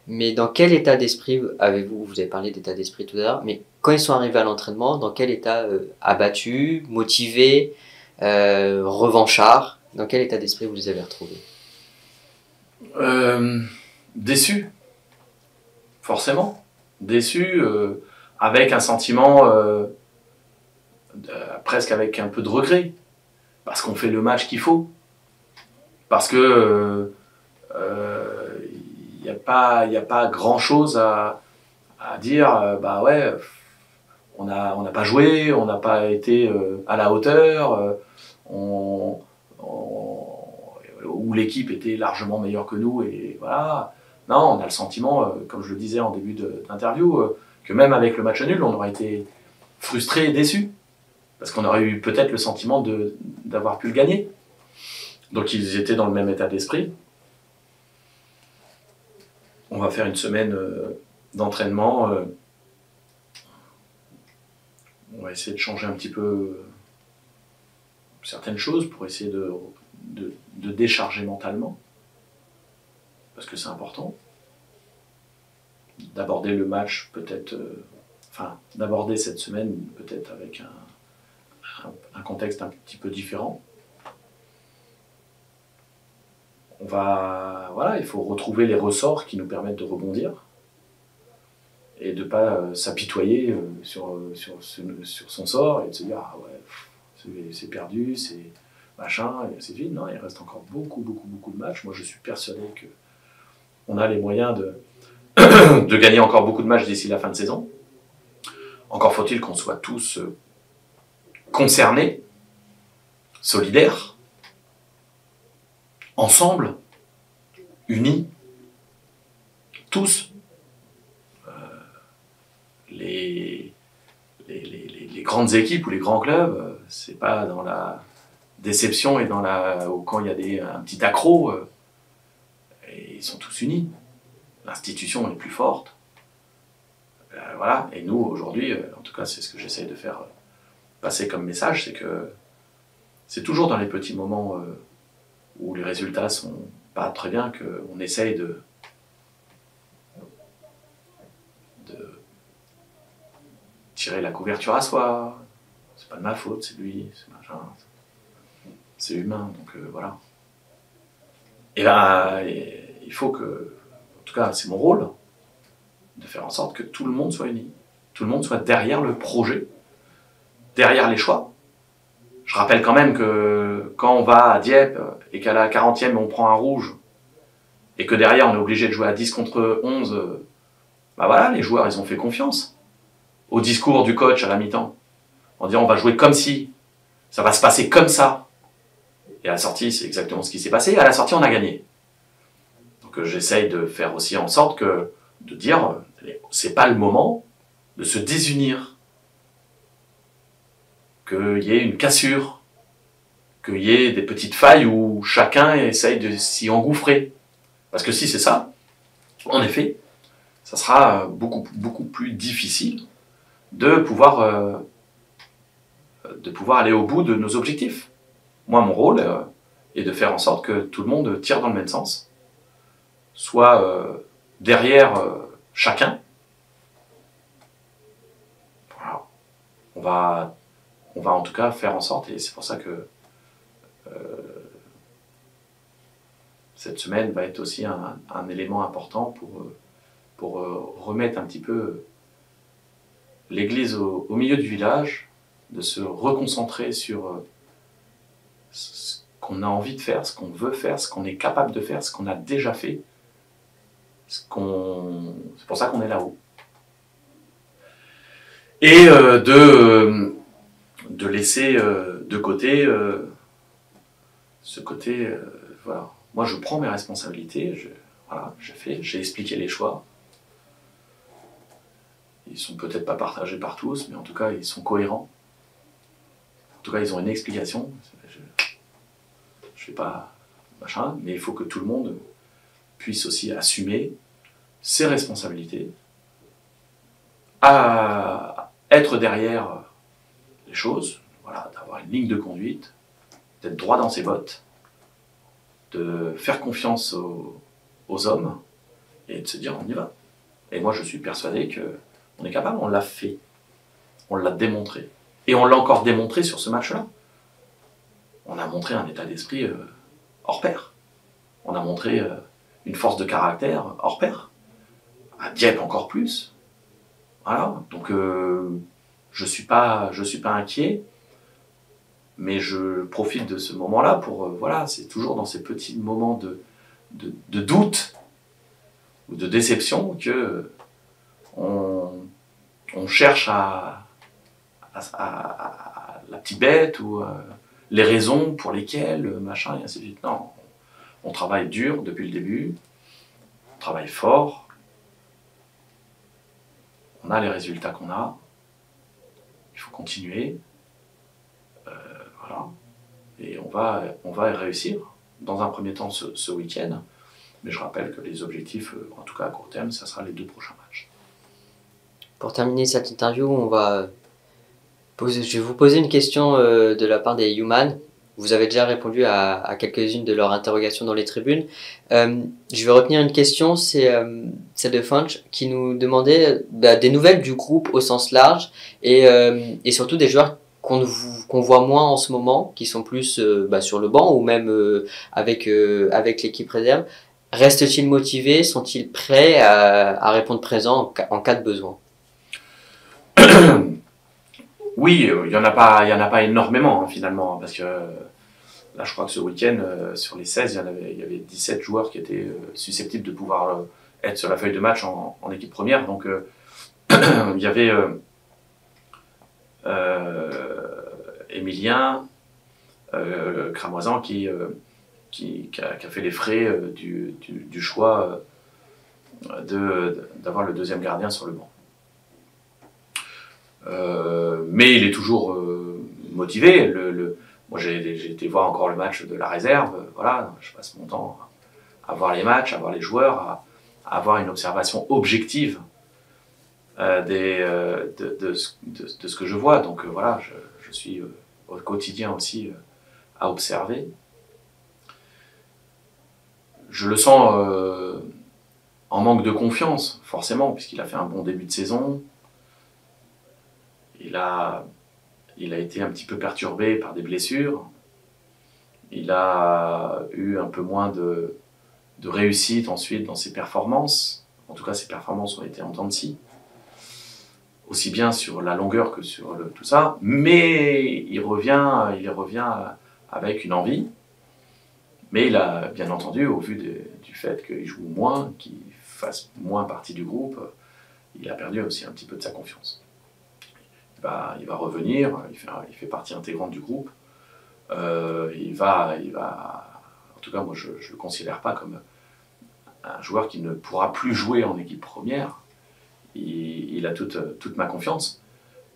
Mais dans quel état d'esprit avez-vous, vous avez parlé d'état d'esprit tout à l'heure, mais quand ils sont arrivés à l'entraînement, dans quel état abattus, motivés, revanchards, dans quel état d'esprit vous les avez retrouvés? Déçus, forcément. Déçus, avec un sentiment, presque avec un peu de regret. Parce qu'on fait le match qu'il faut. Parce que il n'y a pas grand chose à dire, bah ouais, on n'a pas joué, on n'a pas été à la hauteur, ou l'équipe était largement meilleure que nous, et voilà. Non, on a le sentiment, comme je le disais en début d'interview, que même avec le match nul, on aurait été frustré et déçu. Parce qu'on aurait eu peut-être le sentiment d'avoir pu le gagner. Donc ils étaient dans le même état d'esprit. On va faire une semaine d'entraînement. On va essayer de changer un petit peu certaines choses pour essayer de décharger mentalement. Parce que c'est important. D'aborder le match peut-être... d'aborder cette semaine peut-être avec un contexte un petit peu différent. Il faut retrouver les ressorts qui nous permettent de rebondir et de ne pas s'apitoyer sur son sort et de se dire ah ouais, c'est perdu, c'est machin, et ainsi de suite. Non, il reste encore beaucoup de matchs. Moi, je suis persuadé qu'on a les moyens de gagner encore beaucoup de matchs d'ici la fin de saison. Encore faut-il qu'on soit tous concernés, solidaires, ensemble, unis, tous. Les grandes équipes ou les grands clubs, c'est pas dans la déception et quand il y a un petit accroc, et ils sont tous unis. L'institution est plus forte. Voilà. Et nous, aujourd'hui, en tout cas, c'est ce que j'essaie de faire passer comme message, c'est que c'est toujours dans les petits moments où les résultats sont pas très bien qu'on essaye de tirer la couverture à soi. C'est pas de ma faute, c'est lui, c'est machin. C'est humain, donc voilà. Et là, il faut que, en tout cas, c'est mon rôle, de faire en sorte que tout le monde soit uni. Tout le monde soit derrière le projet, derrière les choix. Je rappelle quand même que quand on va à Dieppe et qu'à la 40e on prend un rouge et que derrière on est obligé de jouer à 10 contre 11, bah voilà, les joueurs ils ont fait confiance au discours du coach à la mi-temps en disant on va jouer comme si, ça va se passer comme ça. Et à la sortie c'est exactement ce qui s'est passé, et à la sortie on a gagné. Donc j'essaye de faire aussi en sorte de dire c'est pas le moment de se désunir, qu'il y ait une cassure, qu'il y ait des petites failles où chacun essaye de s'y engouffrer. Parce que si c'est ça, en effet, ça sera beaucoup plus difficile de pouvoir aller au bout de nos objectifs. Moi, mon rôle est de faire en sorte que tout le monde tire dans le même sens, soit derrière chacun. Voilà. On va en tout cas faire en sorte, et c'est pour ça que cette semaine va être aussi un élément important pour remettre un petit peu l'église au milieu du village, de se reconcentrer sur ce qu'on a envie de faire, ce qu'on veut faire, ce qu'on est capable de faire, ce qu'on a déjà fait. C'est pour ça qu'on est là-haut. Et de laisser de côté ce côté, voilà. Moi, je prends mes responsabilités, voilà, j'ai expliqué les choix. Ils sont peut-être pas partagés par tous, mais en tout cas, ils sont cohérents. En tout cas, ils ont une explication. Je fais pas machin, mais il faut que tout le monde puisse aussi assumer ses responsabilités, à être derrière les choses, voilà, d'avoir une ligne de conduite, d'être droit dans ses bottes, de faire confiance aux hommes et de se dire on y va. Et moi je suis persuadé qu'on est capable, on l'a fait, on l'a démontré. Et on l'a encore démontré sur ce match-là. On a montré un état d'esprit hors pair. On a montré une force de caractère hors pair. À Dieppe encore plus. Voilà, donc je suis pas inquiet, mais je profite de ce moment-là pour, voilà, c'est toujours dans ces petits moments de doute ou de déception que on cherche à la petite bête ou les raisons pour lesquelles, machin, et ainsi de suite. Non, on travaille dur depuis le début, on travaille fort, on a les résultats qu'on a, il faut continuer, voilà, et on va réussir, dans un premier temps ce week-end, mais je rappelle que les objectifs, en tout cas à court terme, ça sera les 2 prochains matchs. Pour terminer cette interview, je vais vous poser une question de la part des Human. Vous avez déjà répondu à quelques-unes de leurs interrogations dans les tribunes. Je vais retenir une question, c'est celle de Funch qui nous demandait des nouvelles du groupe au sens large et surtout des joueurs qu'on voit moins en ce moment, qui sont plus sur le banc ou même avec l'équipe réserve. Restent-ils motivés? Sont-ils prêts à répondre présent en cas de besoin? Oui, il y en a pas énormément finalement, parce que là je crois que ce week-end, sur les 16, il y avait 17 joueurs qui étaient susceptibles de pouvoir être sur la feuille de match en équipe première, donc il y avait Emilien Cramoisan qui a fait les frais du choix d'avoir le deuxième gardien sur le banc. Mais il est toujours motivé. Moi, j'ai été voir encore le match de la réserve. Voilà, je passe mon temps à voir les matchs, à voir les joueurs, à avoir une observation objective de ce que je vois. Donc voilà, je suis au quotidien aussi à observer. Je le sens en manque de confiance, forcément, puisqu'il a fait un bon début de saison. Il a été un petit peu perturbé par des blessures. Il a eu un peu moins de réussite ensuite dans ses performances. En tout cas, ses performances ont été en dents de scie. Aussi bien sur la longueur que sur tout ça. Mais il revient avec une envie. Mais il a, bien entendu, au vu du fait qu'il joue moins, qu'il fasse moins partie du groupe, il a perdu aussi un petit peu de sa confiance. Il va revenir, il fait partie intégrante du groupe. Il va, en tout cas, moi je ne le considère pas comme un joueur qui ne pourra plus jouer en équipe première. Il a toute ma confiance.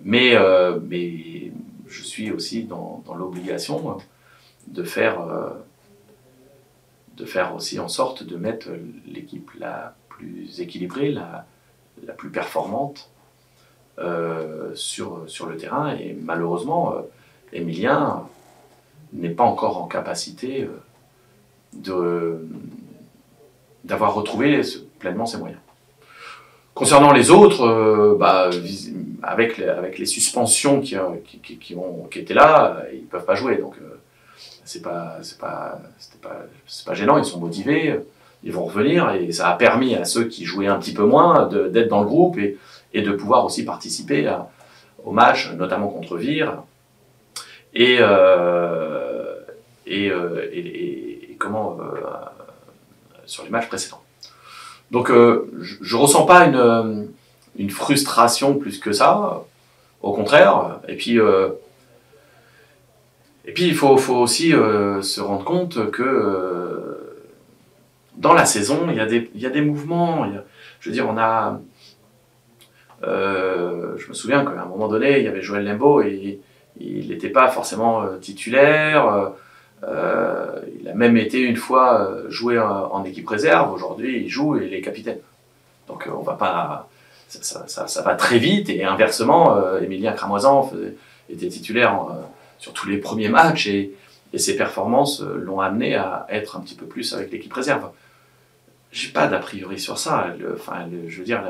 Mais je suis aussi dans l'obligation de faire aussi en sorte de mettre l'équipe la plus équilibrée, la plus performante sur le terrain. Et malheureusement, Emilien n'est pas encore en capacité d'avoir retrouvé pleinement ses moyens. Concernant les autres, avec les suspensions qui étaient là, ils peuvent pas jouer, donc c'est pas gênant, ils sont motivés, ils vont revenir, et ça a permis à ceux qui jouaient un petit peu moins d'être dans le groupe et de pouvoir aussi participer au match, notamment contre Vire, et sur les matchs précédents. Donc je ressens pas une frustration plus que ça, au contraire. Et puis il faut aussi se rendre compte que dans la saison, il y a des mouvements. Je veux dire, je me souviens qu'à un moment donné, il y avait Joël Lembo et il n'était pas forcément titulaire. Il a même été une fois joué en équipe réserve. Aujourd'hui, il joue et il est capitaine. Donc on va pas, ça va très vite. Et inversement, Emilien Cramoisan était titulaire sur tous les premiers matchs et ses performances l'ont amené à être un petit peu plus avec l'équipe réserve. J'ai pas d'a priori sur ça. Je veux dire,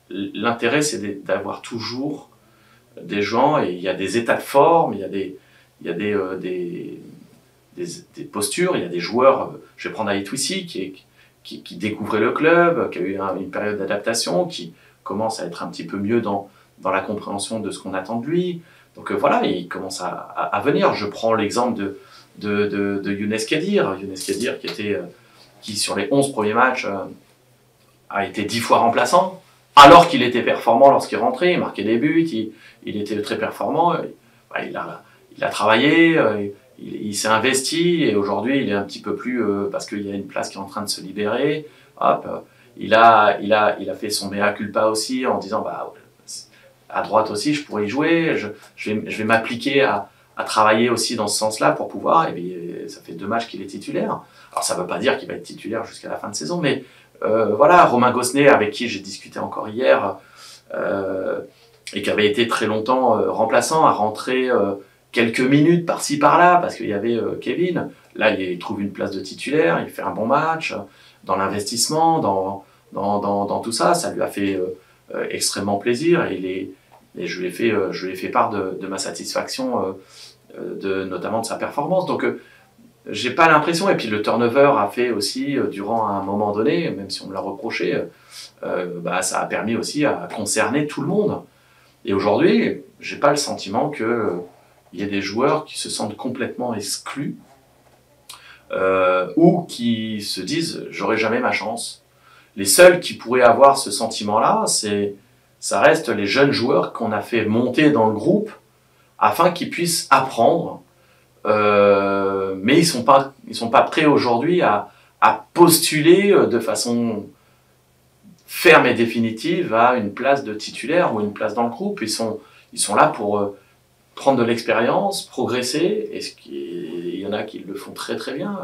l'intérêt, c'est d'avoir toujours des gens, et il y a des états de forme, il y a des postures, il y a des joueurs. Je vais prendre Aït-Ouissi qui découvrait le club, qui a eu une période d'adaptation, qui commence à être un petit peu mieux dans la compréhension de ce qu'on attend de lui. Donc voilà, il commence à venir. Je prends l'exemple de Younes Kadir. Younes Kadir qui sur les 11 premiers matchs a été 10 fois remplaçant, alors qu'il était performant lorsqu'il rentrait, il marquait des buts, il était très performant. Il a travaillé, il s'est investi, et aujourd'hui il est un petit peu plus, parce qu'il y a une place qui est en train de se libérer. Hop, il a fait son mea culpa aussi en disant à droite aussi je pourrais y jouer, je vais m'appliquer à travailler aussi dans ce sens-là pour pouvoir. Et bien, ça fait 2 matchs qu'il est titulaire. Alors ça ne veut pas dire qu'il va être titulaire jusqu'à la fin de saison, mais voilà, Romain Gossenet, avec qui j'ai discuté encore hier, et qui avait été très longtemps remplaçant, a rentré quelques minutes par-ci par-là, parce qu'il y avait Kevin. Là, il trouve une place de titulaire, il fait un bon match, dans l'investissement, dans tout ça, ça lui a fait extrêmement plaisir, et je lui ai fait part de ma satisfaction, notamment de sa performance. Donc, j'ai pas l'impression, et puis le turnover a fait aussi, durant un moment donné, même si on me l'a reproché, ça a permis aussi à concerner tout le monde. Et aujourd'hui, j'ai pas le sentiment qu'il y ait des joueurs qui se sentent complètement exclus, ou qui se disent « j'aurai jamais ma chance ». Les seuls qui pourraient avoir ce sentiment-là, ça reste les jeunes joueurs qu'on a fait monter dans le groupe afin qu'ils puissent apprendre. Mais ils sont pas prêts aujourd'hui à postuler de façon ferme et définitive à une place de titulaire ou une place dans le groupe. Ils sont là pour prendre de l'expérience, progresser, et il y en a qui le font très très bien.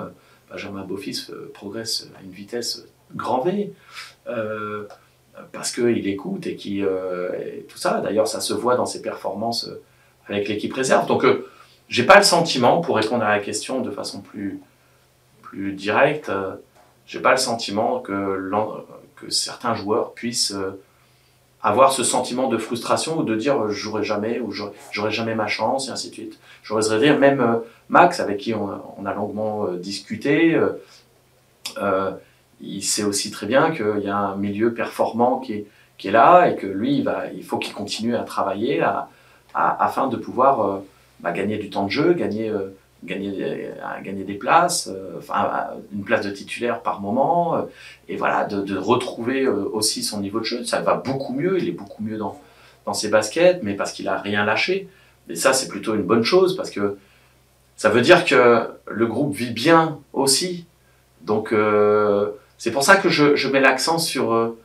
Benjamin Beaufils progresse à une vitesse grand V, parce qu'il écoute et tout ça. D'ailleurs, ça se voit dans ses performances avec l'équipe réserve. Donc, j'ai pas le sentiment, pour répondre à la question de façon plus directe, j'ai pas le sentiment que certains joueurs puissent avoir ce sentiment de frustration ou de dire je jouerai jamais, ou j'aurai jamais ma chance, et ainsi de suite. J'oserais dire, même Max, avec qui on a longuement discuté, il sait aussi très bien qu'il y a un milieu performant qui est là, et que lui, il faut qu'il continue à travailler afin de pouvoir gagner du temps de jeu, gagner des places, une place de titulaire par moment, et voilà, de retrouver aussi son niveau de jeu. Ça va beaucoup mieux, il est beaucoup mieux dans ses baskets, mais parce qu'il a rien lâché. Et ça, c'est plutôt une bonne chose, parce que ça veut dire que le groupe vit bien aussi. Donc, c'est pour ça que je mets l'accent sur...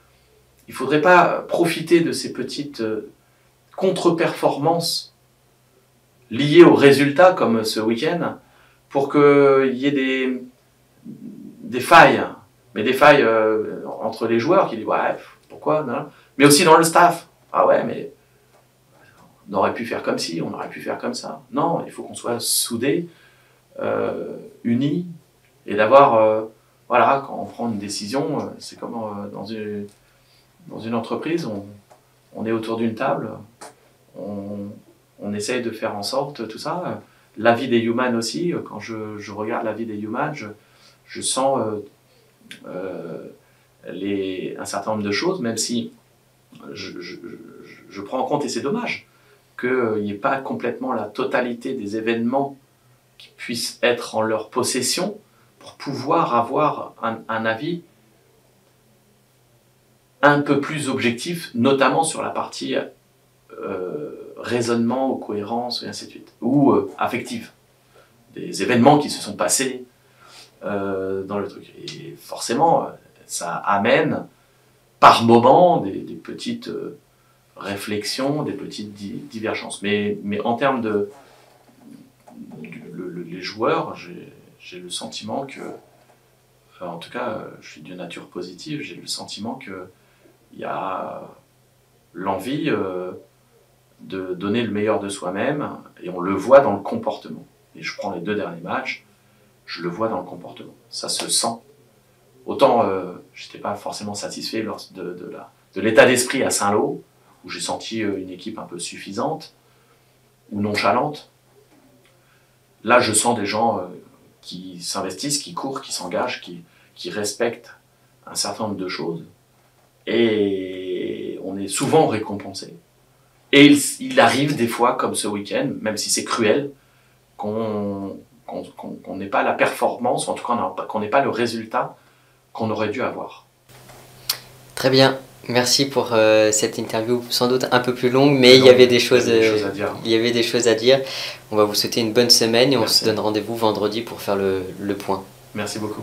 il ne faudrait pas profiter de ces petites contre-performances liées aux résultats, comme ce week-end, pour qu'il y ait des failles. Mais des failles entre les joueurs qui disent « ouais, pourquoi non ?» Mais aussi dans le staff. « Ah ouais, mais on aurait pu faire comme ci, on aurait pu faire comme ça. Non, il faut qu'on soit soudés, unis, et d'avoir, voilà, quand on prend une décision, c'est comme dans une entreprise, on est autour d'une table, on essaye de faire en sorte, tout ça. La vie des humans aussi, quand je regarde la vie des humans, je sens un certain nombre de choses, même si je prends en compte, et c'est dommage, qu'il n'y ait pas complètement la totalité des événements qui puissent être en leur possession pour pouvoir avoir un avis un peu plus objectif, notamment sur la partie raisonnement ou cohérence et ainsi de suite, ou affective, des événements qui se sont passés dans le truc. Et forcément, ça amène par moments des petites réflexions, des petites divergences. Mais en termes les joueurs, j'ai le sentiment que, en tout cas, je suis de nature positive, j'ai le sentiment qu'il y a l'envie de donner le meilleur de soi-même, et on le voit dans le comportement. Et je prends les 2 derniers matchs, je le vois dans le comportement. Ça se sent. Autant, je n'étais pas forcément satisfait de l'état d'esprit à Saint-Lô, où j'ai senti une équipe un peu suffisante, ou nonchalante. Là, je sens des gens qui s'investissent, qui courent, qui s'engagent, qui respectent un certain nombre de choses. Et on est souvent récompensé. Et il arrive des fois, comme ce week-end, même si c'est cruel, qu'on n'ait pas la performance, ou en tout cas qu'on n'ait pas le résultat qu'on aurait dû avoir. Très bien, merci pour cette interview sans doute un peu plus longue, mais il y avait des choses à dire. Il y avait des choses à dire. On va vous souhaiter une bonne semaine et on se donne rendez-vous vendredi pour faire le point. Merci beaucoup.